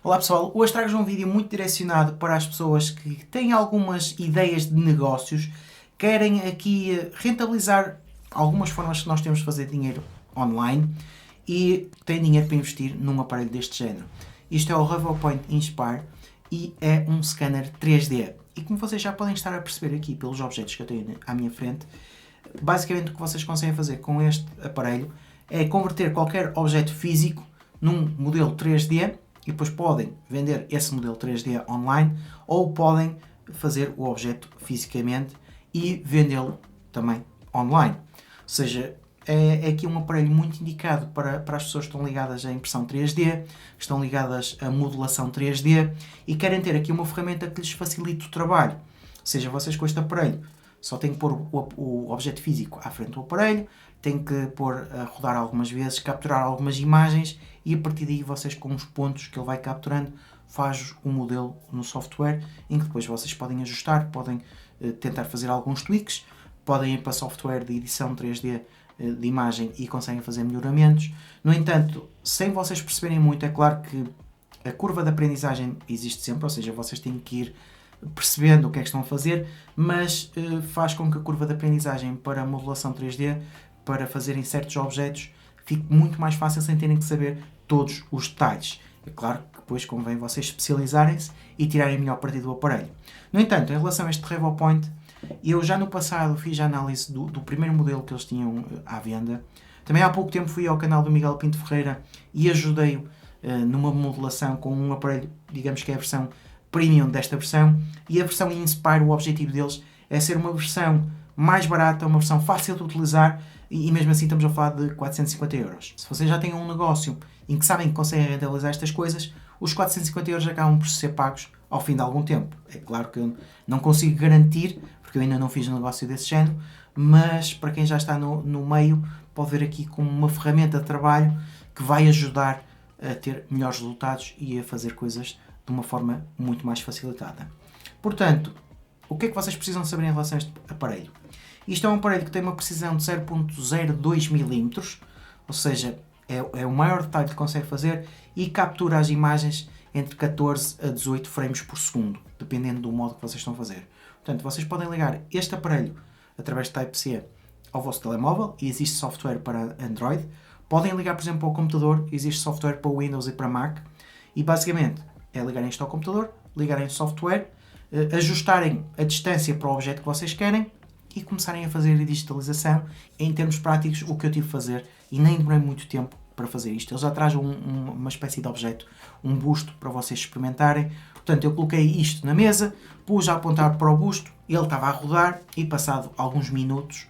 Olá pessoal, hoje trago-vos um vídeo muito direcionado para as pessoas que têm algumas ideias de negócios, querem aqui rentabilizar algumas formas que nós temos de fazer dinheiro online e têm dinheiro para investir num aparelho deste género. Isto é o RevoPoint Inspire e é um scanner 3D. E como vocês já podem estar a perceber aqui pelos objetos que eu tenho à minha frente, basicamente o que vocês conseguem fazer com este aparelho é converter qualquer objeto físico num modelo 3D e depois podem vender esse modelo 3D online ou podem fazer o objeto fisicamente e vendê-lo também online. Ou seja, é aqui um aparelho muito indicado para as pessoas que estão ligadas à impressão 3D, que estão ligadas à modelação 3D e querem ter aqui uma ferramenta que lhes facilite o trabalho. Ou seja, vocês com este aparelho só têm que pôr o objeto físico à frente do aparelho, têm que pôr a rodar algumas vezes, capturar algumas imagens e a partir daí vocês com os pontos que ele vai capturando faz o modelo no software em que depois vocês podem ajustar, podem tentar fazer alguns tweaks, podem ir para software de edição 3D de imagem e conseguem fazer melhoramentos. No entanto, sem vocês perceberem muito, é claro que a curva de aprendizagem existe sempre, ou seja, vocês têm que ir percebendo o que é que estão a fazer, mas faz com que a curva de aprendizagem para a modelação 3D, para fazerem certos objetos, fique muito mais fácil sem terem que saber todos os detalhes. É claro que depois convém vocês especializarem-se e tirarem melhor partido do aparelho. No entanto, em relação a este RevoPoint, eu já no passado fiz a análise do primeiro modelo que eles tinham à venda. Também há pouco tempo fui ao canal do Miguel Pinto Ferreira e ajudei-o numa modelação com um aparelho, digamos que é a versão premium desta versão, e a versão Inspire, o objetivo deles é ser uma versão mais barata, uma versão fácil de utilizar e mesmo assim estamos a falar de 450 euros. Se vocês já têm um negócio em que sabem que conseguem rentabilizar estas coisas, os 450 euros acabam por ser pagos ao fim de algum tempo. É claro que eu não consigo garantir, porque eu ainda não fiz um negócio desse género, mas para quem já está no meio, pode ver aqui como uma ferramenta de trabalho que vai ajudar a ter melhores resultados e a fazer coisas de uma forma muito mais facilitada. Portanto, o que é que vocês precisam saber em relação a este aparelho? Isto é um aparelho que tem uma precisão de 0.02 mm, ou seja, é o maior detalhe que consegue fazer e captura as imagens entre 14 a 18 frames por segundo, dependendo do modo que vocês estão a fazer. Portanto, vocês podem ligar este aparelho através de Type-C ao vosso telemóvel e existe software para Android. Podem ligar, por exemplo, ao computador, existe software para Windows e para Mac e basicamente é ligarem isto ao computador, ligarem o software, ajustarem a distância para o objeto que vocês querem e começarem a fazer a digitalização. Em termos práticos, o que eu tive a fazer, e nem demorei muito tempo para fazer isto, eles já trazem uma espécie de objeto, um busto para vocês experimentarem. Portanto, eu coloquei isto na mesa, pus a apontar para o busto, ele estava a rodar e passado alguns minutos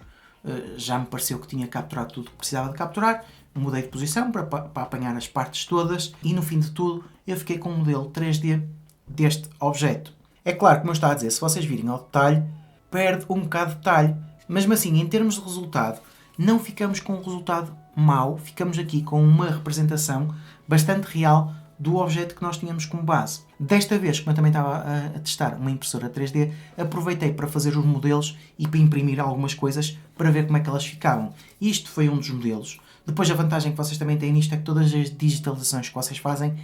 já me pareceu que tinha capturado tudo que precisava de capturar. Mudei de posição para apanhar as partes todas e no fim de tudo eu fiquei com um modelo 3D deste objeto. É claro, como eu estava a dizer, se vocês virem ao detalhe, perde um bocado de detalhe, mas assim, em termos de resultado, não ficamos com um resultado mau, ficamos aqui com uma representação bastante real do objeto que nós tínhamos como base. Desta vez, como eu também estava a testar uma impressora 3D, aproveitei para fazer os modelos e para imprimir algumas coisas para ver como é que elas ficavam. Isto foi um dos modelos. Depois a vantagem que vocês também têm nisto é que todas as digitalizações que vocês fazem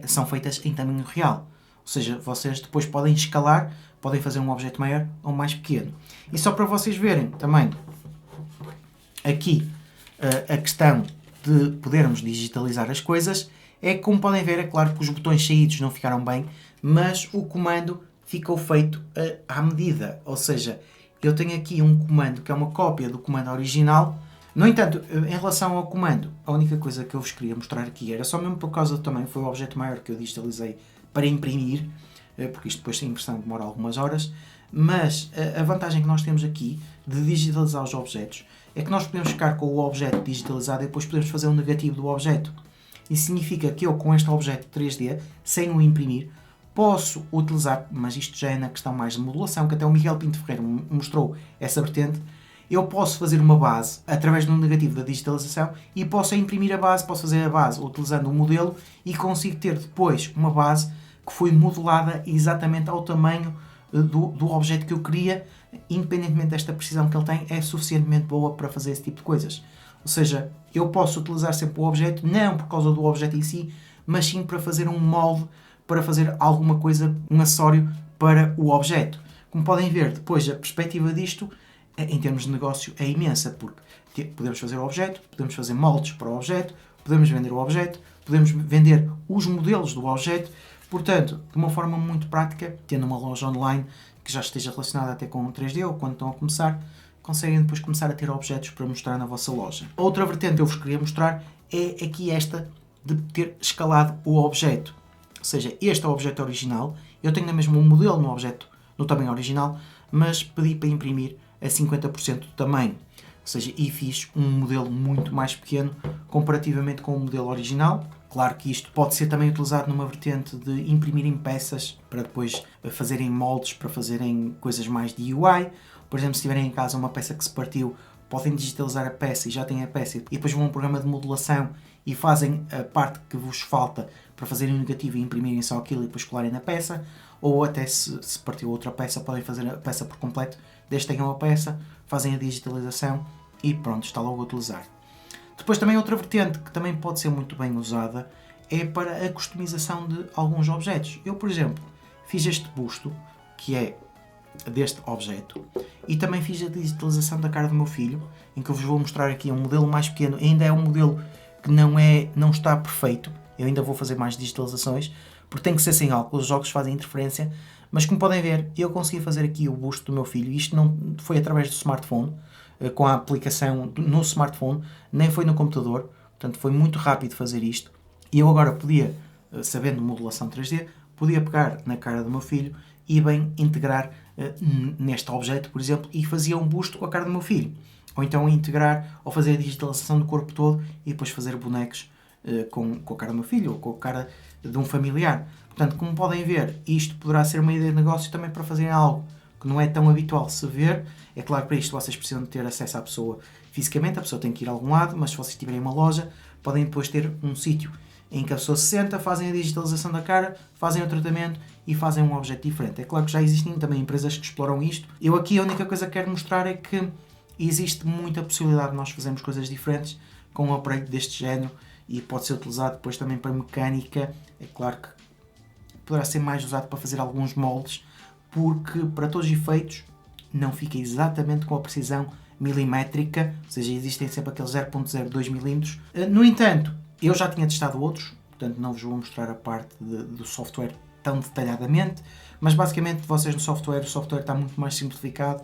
são feitas em tamanho real. Ou seja, vocês depois podem escalar, podem fazer um objeto maior ou mais pequeno. E só para vocês verem também aqui a questão de podermos digitalizar as coisas, é que como podem ver, é claro que os botões saídos não ficaram bem, mas o comando ficou feito à medida. Ou seja, eu tenho aqui um comando que é uma cópia do comando original. No entanto, em relação ao comando, a única coisa que eu vos queria mostrar aqui era só mesmo por causa também, foi o objeto maior que eu digitalizei para imprimir, porque isto depois a impressão demora algumas horas, mas a vantagem que nós temos aqui de digitalizar os objetos é que nós podemos ficar com o objeto digitalizado e depois podemos fazer um negativo do objeto. Isso significa que eu com este objeto 3D, sem o imprimir, posso utilizar, mas isto já é na questão mais de modulação, que até o Miguel Pinto Ferreira mostrou essa vertente, eu posso fazer uma base através de um negativo da digitalização e posso imprimir a base, posso fazer a base utilizando um modelo e consigo ter depois uma base que foi modelada exatamente ao tamanho do objeto que eu queria, independentemente desta precisão que ele tem, é suficientemente boa para fazer esse tipo de coisas. Ou seja, eu posso utilizar sempre o objeto, não por causa do objeto em si, mas sim para fazer um molde, para fazer alguma coisa, um acessório para o objeto. Como podem ver, depois a perspectiva disto, em termos de negócio, é imensa, porque podemos fazer o objeto, podemos fazer moldes para o objeto, podemos vender o objeto, podemos vender os modelos do objeto. Portanto, de uma forma muito prática, tendo uma loja online que já esteja relacionada até com o 3D ou quando estão a começar, conseguem depois começar a ter objetos para mostrar na vossa loja. Outra vertente que eu vos queria mostrar é aqui esta de ter escalado o objeto. Ou seja, este é o objeto original. Eu tenho mesmo um modelo no objeto no tamanho original, mas pedi para imprimir a 50% do tamanho. Ou seja, e fiz um modelo muito mais pequeno comparativamente com o modelo original. Claro que isto pode ser também utilizado numa vertente de imprimirem peças para depois fazerem moldes, para fazerem coisas mais de UI. Por exemplo, se tiverem em casa uma peça que se partiu, podem digitalizar a peça e já têm a peça e depois vão a um programa de modelação e fazem a parte que vos falta para fazerem o negativo e imprimirem só aquilo e depois colarem na peça. Ou até se partiu outra peça, podem fazer a peça por completo, desde que tenham a peça, fazem a digitalização e pronto, está logo a utilizar. Depois também outra vertente que também pode ser muito bem usada é para a customização de alguns objetos. Eu, por exemplo, fiz este busto, que é deste objeto, e também fiz a digitalização da cara do meu filho, em que eu vos vou mostrar aqui um modelo mais pequeno. Ainda é um modelo que não está perfeito, eu ainda vou fazer mais digitalizações, porque tem que ser sem óculos, os jogos fazem interferência, mas como podem ver, eu consegui fazer aqui o busto do meu filho. Isto não foi através do smartphone, com a aplicação no smartphone, nem foi no computador, portanto foi muito rápido fazer isto. E eu agora podia, sabendo modelação 3D, podia pegar na cara do meu filho e bem integrar neste objeto, por exemplo, e fazia um busto com a cara do meu filho. Ou então integrar, ou fazer a digitalização do corpo todo e depois fazer bonecos com a cara do meu filho ou com a cara de um familiar. Portanto, como podem ver, isto poderá ser uma ideia de negócio também para fazerem algo que não é tão habitual se ver. É claro que para isto vocês precisam de ter acesso à pessoa fisicamente, a pessoa tem que ir a algum lado, mas se vocês tiverem uma loja, podem depois ter um sítio em que a pessoa se senta, fazem a digitalização da cara, fazem o tratamento e fazem um objeto diferente. É claro que já existem também empresas que exploram isto. Eu aqui a única coisa que quero mostrar é que existe muita possibilidade de nós fazermos coisas diferentes com um aparelho deste género e pode ser utilizado depois também para mecânica. É claro que poderá ser mais usado para fazer alguns moldes, porque para todos os efeitos não fica exatamente com a precisão milimétrica, ou seja, existem sempre aqueles 0.02 milímetros. No entanto, eu já tinha testado outros, portanto não vos vou mostrar a parte do software tão detalhadamente, mas basicamente vocês no software, o software está muito mais simplificado,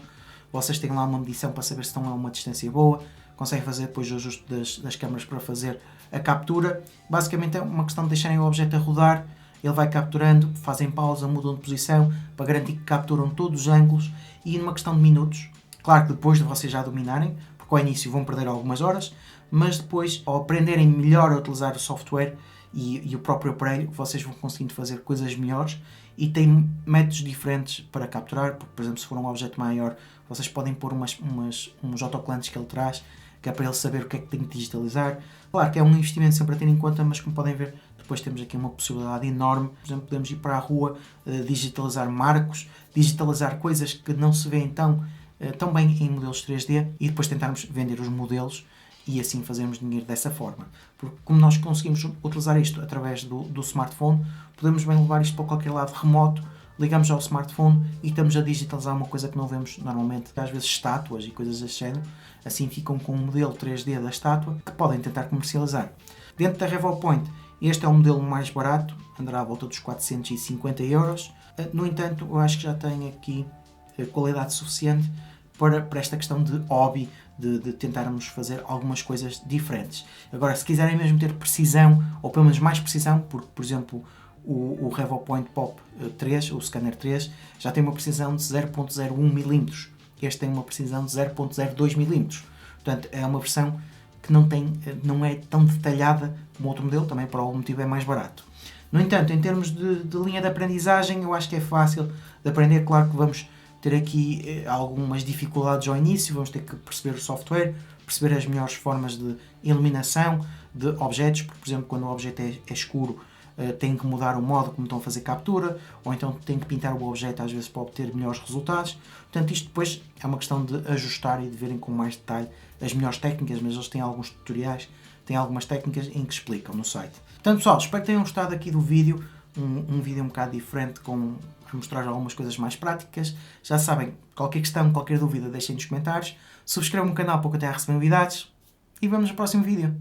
vocês têm lá uma medição para saber se estão a uma distância boa, conseguem fazer depois o ajuste das câmaras para fazer a captura. Basicamente é uma questão de deixarem o objeto a rodar, ele vai capturando, fazem pausa, mudam de posição para garantir que capturam todos os ângulos e numa questão de minutos. Claro que depois de vocês já dominarem, porque ao início vão perder algumas horas, mas depois ao aprenderem melhor a utilizar o software e o próprio aparelho, vocês vão conseguindo fazer coisas melhores e têm métodos diferentes para capturar, porque por exemplo se for um objeto maior, vocês podem pôr uns autocolantes que ele traz, que é para ele saber o que é que tem que digitalizar. Claro que é um investimento sempre a ter em conta, mas como podem ver, depois temos aqui uma possibilidade enorme. Por exemplo, podemos ir para a rua, digitalizar marcos, digitalizar coisas que não se veem tão bem em modelos 3D e depois tentarmos vender os modelos e assim fazermos dinheiro dessa forma. Porque como nós conseguimos utilizar isto através do smartphone, podemos bem levar isto para qualquer lado remoto, ligamos ao smartphone e estamos a digitalizar uma coisa que não vemos normalmente, às vezes estátuas e coisas desse género, assim ficam com um modelo 3D da estátua que podem tentar comercializar. Dentro da RevoPoint, este é o modelo mais barato, andará à volta dos 450 euros. No entanto, eu acho que já tem aqui qualidade suficiente para esta questão de hobby, de tentarmos fazer algumas coisas diferentes. Agora, se quiserem mesmo ter precisão, ou pelo menos mais precisão, porque, por exemplo, o RevoPoint Pop 3, o Scanner 3, já tem uma precisão de 0.01 mm. Este tem uma precisão de 0.02 mm. Portanto, é uma versão que não é tão detalhada como outro modelo, também por algum motivo é mais barato. No entanto, em termos de linha de aprendizagem, eu acho que é fácil de aprender. Claro que vamos ter aqui algumas dificuldades ao início, vamos ter que perceber o software, perceber as melhores formas de iluminação de objetos, porque, por exemplo, quando o objeto é escuro, tem que mudar o modo como estão a fazer captura, ou então tem que pintar o objeto às vezes para obter melhores resultados. Portanto, isto depois é uma questão de ajustar e de verem com mais detalhe as melhores técnicas, mas eles têm alguns tutoriais, têm algumas técnicas em que explicam no site. Portanto, pessoal, espero que tenham gostado aqui do vídeo. Um vídeo um bocado diferente, a mostrar algumas coisas mais práticas. Já sabem, qualquer questão, qualquer dúvida, deixem nos comentários. Subscrevam o canal para que eu tenha a receber novidades. E vemos no próximo vídeo.